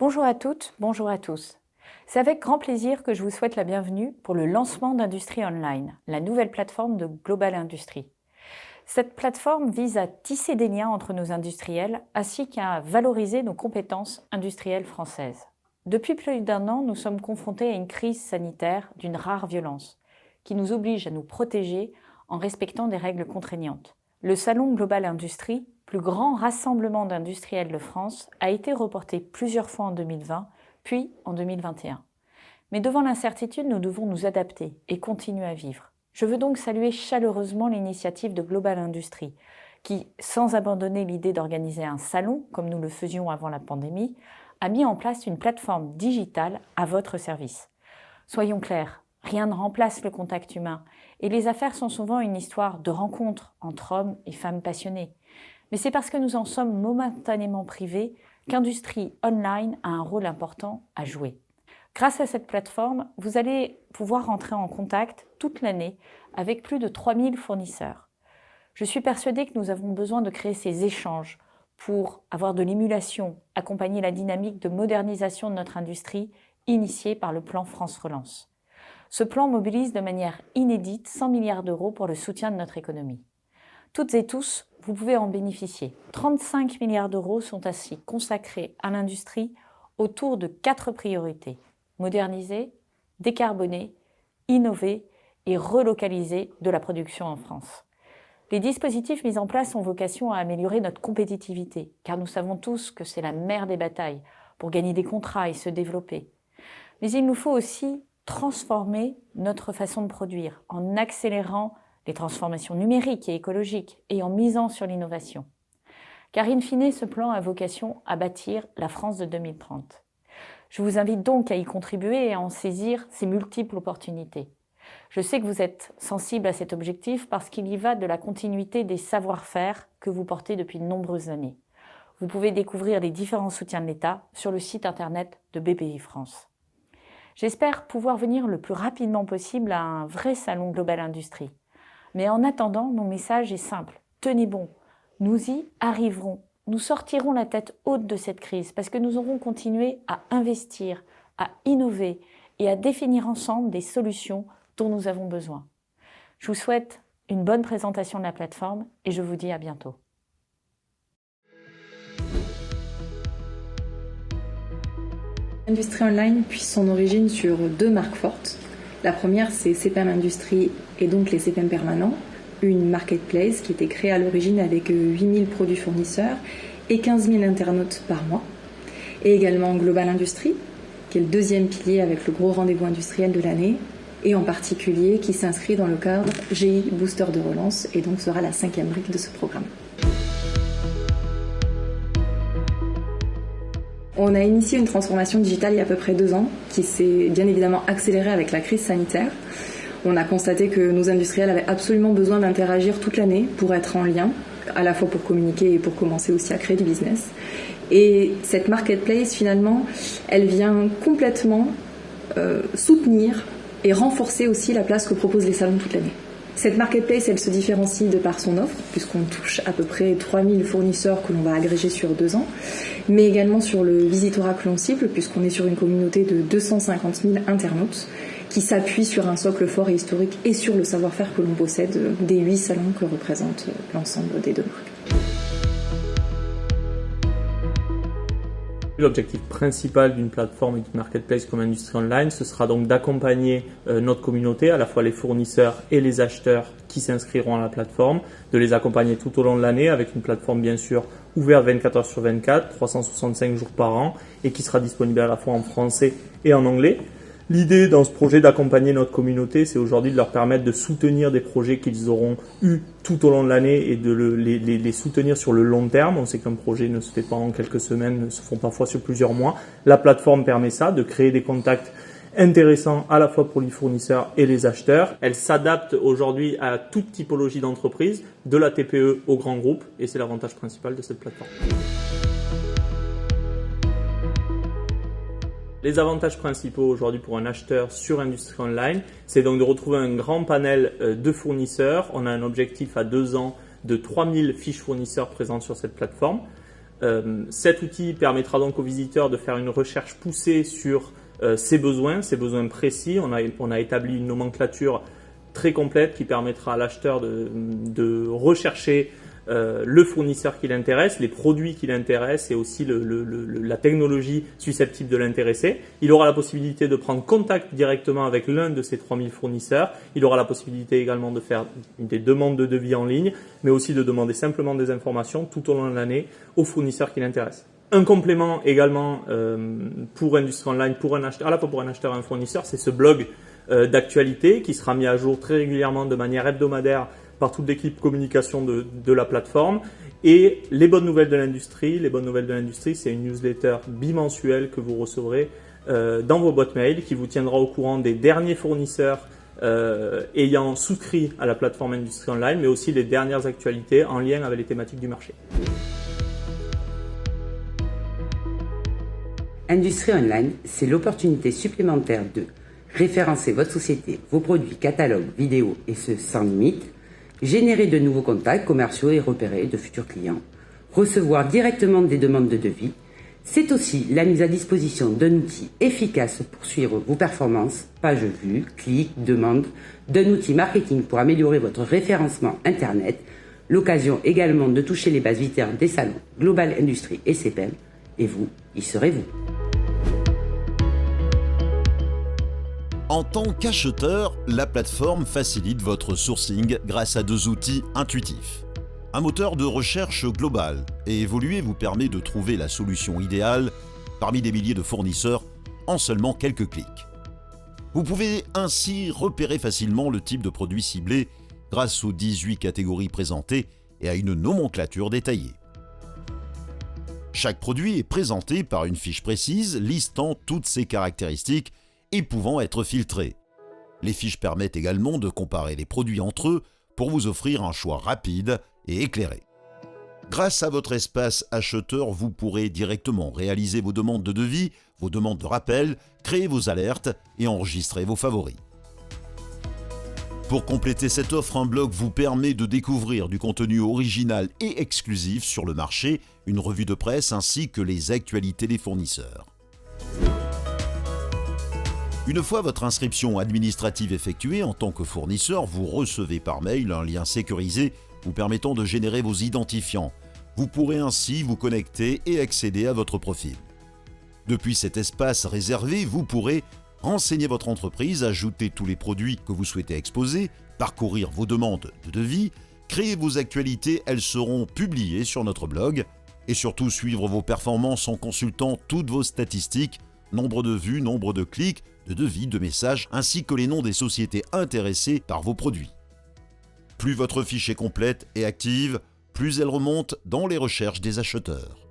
Bonjour à toutes, bonjour à tous. C'est avec grand plaisir que je vous souhaite la bienvenue pour le lancement d'Industrie Online, la nouvelle plateforme de Global Industries. Cette plateforme vise à tisser des liens entre nos industriels ainsi qu'à valoriser nos compétences industrielles françaises. Depuis plus d'1 an, nous sommes confrontés à une crise sanitaire d'une rare violence qui nous oblige à nous protéger en respectant des règles contraignantes. Le Salon Global Industries, plus grand rassemblement d'industriels de France, a été reporté plusieurs fois en 2020, puis en 2021. Mais devant l'incertitude, nous devons nous adapter et continuer à vivre. Je veux donc saluer chaleureusement l'initiative de Global Industries, qui, sans abandonner l'idée d'organiser un salon, comme nous le faisions avant la pandémie, a mis en place une plateforme digitale à votre service. Soyons clairs, rien ne remplace le contact humain, et les affaires sont souvent une histoire de rencontres entre hommes et femmes passionnés. Mais c'est parce que nous en sommes momentanément privés qu'Industrie Online a un rôle important à jouer. Grâce à cette plateforme, vous allez pouvoir entrer en contact toute l'année avec plus de 3000 fournisseurs. Je suis persuadée que nous avons besoin de créer ces échanges pour avoir de l'émulation, accompagner la dynamique de modernisation de notre industrie initiée par le plan France Relance. Ce plan mobilise de manière inédite 100 milliards d'euros pour le soutien de notre économie. Toutes et tous, vous pouvez en bénéficier. 35 milliards d'euros sont ainsi consacrés à l'industrie autour de 4 priorités. Moderniser, décarboner, innover et relocaliser de la production en France. Les dispositifs mis en place ont vocation à améliorer notre compétitivité, car nous savons tous que c'est la mère des batailles pour gagner des contrats et se développer. Mais il nous faut aussi transformer notre façon de produire en accélérant les transformations numériques et écologiques et en misant sur l'innovation. Car in fine, ce plan a vocation à bâtir la France de 2030. Je vous invite donc à y contribuer et à en saisir ces multiples opportunités. Je sais que vous êtes sensible à cet objectif parce qu'il y va de la continuité des savoir-faire que vous portez depuis de nombreuses années. Vous pouvez découvrir les différents soutiens de l'État sur le site internet de BPI France. J'espère pouvoir venir le plus rapidement possible à un vrai salon Global Industries. Mais en attendant, mon message est simple. Tenez bon, nous y arriverons. Nous sortirons la tête haute de cette crise parce que nous aurons continué à investir, à innover et à définir ensemble des solutions dont nous avons besoin. Je vous souhaite une bonne présentation de la plateforme et je vous dis à bientôt. Industrie Online puise son origine sur 2 marques fortes. La première, c'est CPM Industries et donc les CPM permanents, une marketplace qui était créée à l'origine avec 8000 produits fournisseurs et 15 000 internautes par mois. Et également Global Industries, qui est le 2e pilier avec le gros rendez-vous industriel de l'année, et en particulier qui s'inscrit dans le cadre GI Booster de relance et donc sera la 5e brique de ce programme. On a initié une transformation digitale il y a à peu près 2 ans, qui s'est bien évidemment accélérée avec la crise sanitaire. On a constaté que nos industriels avaient absolument besoin d'interagir toute l'année pour être en lien, à la fois pour communiquer et pour commencer aussi à créer du business. Et cette marketplace, finalement, elle vient complètement soutenir et renforcer aussi la place que proposent les salons toute l'année. Cette marketplace, elle se différencie de par son offre, puisqu'on touche à peu près 3000 fournisseurs que l'on va agréger sur 2 ans, mais également sur le visitorat que l'on cible, puisqu'on est sur une communauté de 250 000 internautes, qui s'appuie sur un socle fort et historique et sur le savoir-faire que l'on possède des 8 salons que représentent l'ensemble des 2 marques. L'objectif principal d'une plateforme et d'une marketplace comme Industrie Online, ce sera donc d'accompagner notre communauté, à la fois les fournisseurs et les acheteurs qui s'inscriront à la plateforme, de les accompagner tout au long de l'année avec une plateforme bien sûr ouverte 24 heures sur 24, 365 jours par an et qui sera disponible à la fois en français et en anglais. L'idée dans ce projet d'accompagner notre communauté, c'est aujourd'hui de leur permettre de soutenir des projets qu'ils auront eus tout au long de l'année et de les soutenir sur le long terme. On sait qu'un projet ne se fait pas en quelques semaines, se font parfois sur plusieurs mois. La plateforme permet ça, de créer des contacts intéressants à la fois pour les fournisseurs et les acheteurs. Elle s'adapte aujourd'hui à toute typologie d'entreprise, de la TPE au grand groupe, et c'est l'avantage principal de cette plateforme. Les avantages principaux aujourd'hui pour un acheteur sur Industrie Online, c'est donc de retrouver un grand panel de fournisseurs. On a un objectif à 2 ans de 3000 fiches fournisseurs présentes sur cette plateforme. Cet outil permettra donc aux visiteurs de faire une recherche poussée sur ses besoins précis. On a établi une nomenclature très complète qui permettra à l'acheteur de rechercher le fournisseur qui l'intéresse, les produits qui l'intéressent et aussi la technologie susceptible de l'intéresser. Il aura la possibilité de prendre contact directement avec l'un de ces 3000 fournisseurs. Il aura la possibilité également de faire des demandes de devis en ligne, mais aussi de demander simplement des informations tout au long de l'année aux fournisseurs qui l'intéressent. Un complément également pour Industrie Online, à la fois pour un acheteur et un fournisseur, c'est ce blog d'actualité qui sera mis à jour très régulièrement de manière hebdomadaire par toute l'équipe communication de la plateforme. Et les bonnes nouvelles de l'industrie, c'est une newsletter bimensuelle que vous recevrez dans vos boîtes mail qui vous tiendra au courant des derniers fournisseurs ayant souscrit à la plateforme Industrie Online, mais aussi les dernières actualités en lien avec les thématiques du marché. Industrie Online, c'est l'opportunité supplémentaire de référencer votre société, vos produits, catalogues, vidéos, et ce sans limite, générer de nouveaux contacts commerciaux et repérer de futurs clients, recevoir directement des demandes de devis. C'est aussi la mise à disposition d'un outil efficace pour suivre vos performances, pages vues, clics, demandes, d'un outil marketing pour améliorer votre référencement Internet, l'occasion également de toucher les bases visiteurs des salons Global Industrie et CPM, et vous, y serez vous. En tant qu'acheteur, la plateforme facilite votre sourcing grâce à 2 outils intuitifs. Un moteur de recherche global et évolué vous permet de trouver la solution idéale parmi des milliers de fournisseurs en seulement quelques clics. Vous pouvez ainsi repérer facilement le type de produit ciblé grâce aux 18 catégories présentées et à une nomenclature détaillée. Chaque produit est présenté par une fiche précise listant toutes ses caractéristiques et pouvant être filtrés. Les fiches permettent également de comparer les produits entre eux pour vous offrir un choix rapide et éclairé. Grâce à votre espace acheteur, vous pourrez directement réaliser vos demandes de devis, vos demandes de rappel, créer vos alertes et enregistrer vos favoris. Pour compléter cette offre, un blog vous permet de découvrir du contenu original et exclusif sur le marché, une revue de presse ainsi que les actualités des fournisseurs. Une fois votre inscription administrative effectuée en tant que fournisseur, vous recevez par mail un lien sécurisé vous permettant de générer vos identifiants. Vous pourrez ainsi vous connecter et accéder à votre profil. Depuis cet espace réservé, vous pourrez renseigner votre entreprise, ajouter tous les produits que vous souhaitez exposer, parcourir vos demandes de devis, créer vos actualités, elles seront publiées sur notre blog, et surtout suivre vos performances en consultant toutes vos statistiques, nombre de vues, nombre de clics, de devis, de messages, ainsi que les noms des sociétés intéressées par vos produits. Plus votre fiche est complète et active, plus elle remonte dans les recherches des acheteurs.